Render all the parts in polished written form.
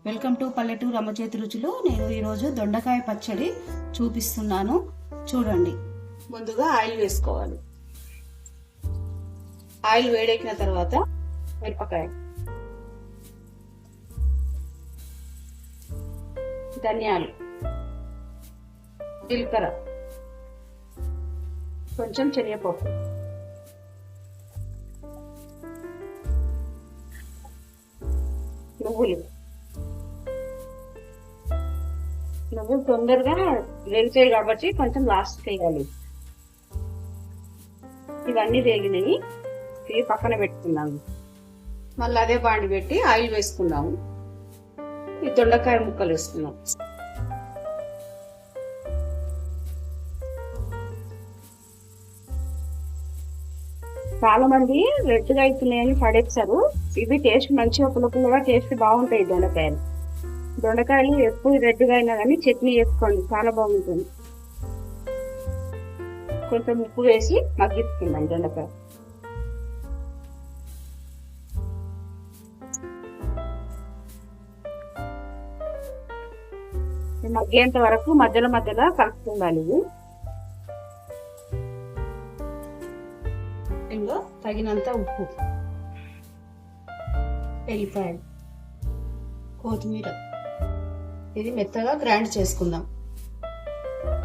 Welcome to పల్లెటూరు అమ్మ చేతి రుచులు. నేను ఈరోజు దొండకాయ పచ్చడి చూపిస్తున్నాను, చూడండి. ముందుగా ఆయిల్ వేసుకోవాలి. ఆయిల్ వేడెక్కిన తర్వాత మిరపకాయ, ధనియాలు, జీలకర్ర, కొంచెం శనగపప్పు, నువ్వులు తొందరగా వేగుతాయి కాబట్టి కొంచెం లాస్ట్ వేయాలి. ఇవన్నీ వేగినాయి, ఇవి పక్కన పెట్టుకున్నాము. మళ్ళీ అదే బాండి పెట్టి ఆయిల్ వేసుకున్నాము. ఈ దొండకాయ ముక్కలు వేసుకున్నాం. చాలా మంది రెడ్గా అవుతున్నాయని పడేస్తారు. ఇవి టేస్ట్ మంచిగా పులుపులుగా టేస్ట్ బాగుంటాయి. దొండకాయలు ఎప్పుడు రెడ్గా అయినా కానీ చట్నీ వేసుకోండి, చాలా బాగుంటుంది. కొంచెం ఉప్పు వేసి మగ్గిస్తున్నాం దొండకాయ. మగ్గేంత వరకు మధ్యలో కలుపుతుండాలి. ఇది ఇందులో తగినంత ఉప్పు, ఎల్లిపాయలు, కొత్తిమీర, ఇది మెత్తగా గ్రైండ్ చేసుకుందాం.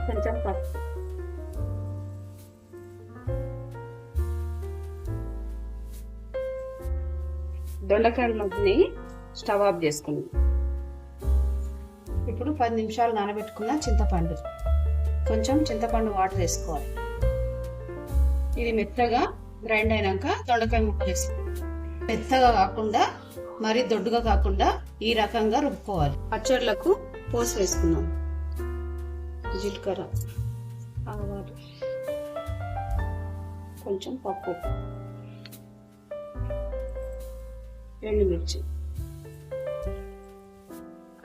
కొంచెం పసుపు, దొండకాయల మధ్యని స్టవ్ ఆఫ్ చేసుకుందాం. ఇప్పుడు 10 నిమిషాలు నానబెట్టుకున్న చింతపండు, కొంచెం చింతపండు వాటర్ వేసుకోవాలి. ఇది మెత్తగా గ్రైండ్ అయినాక దొండకాయ ముక్కలు వేసుకోవాలి. మెత్తగా కాకుండా మరి దొడ్డుగా కాకుండా ఈ రకంగా రుబ్బుకోవాలి. పచ్చళ్ళకు పోసి వేసుకున్నాం. జీలకర్ర, ఆవాలు, కొంచెం పప్పు, ఎండుమిర్చి,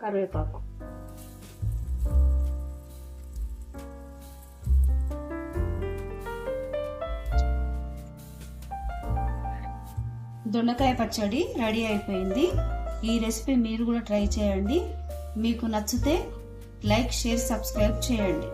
కరివేపాకు, దొండకాయ పచ్చడి రెడీ అయిపోయింది. ఈ రెసిపీ మీరు కూడా ట్రై చేయండి. మీకు నచ్చితే లైక్, షేర్, సబ్స్క్రైబ్ చేయండి.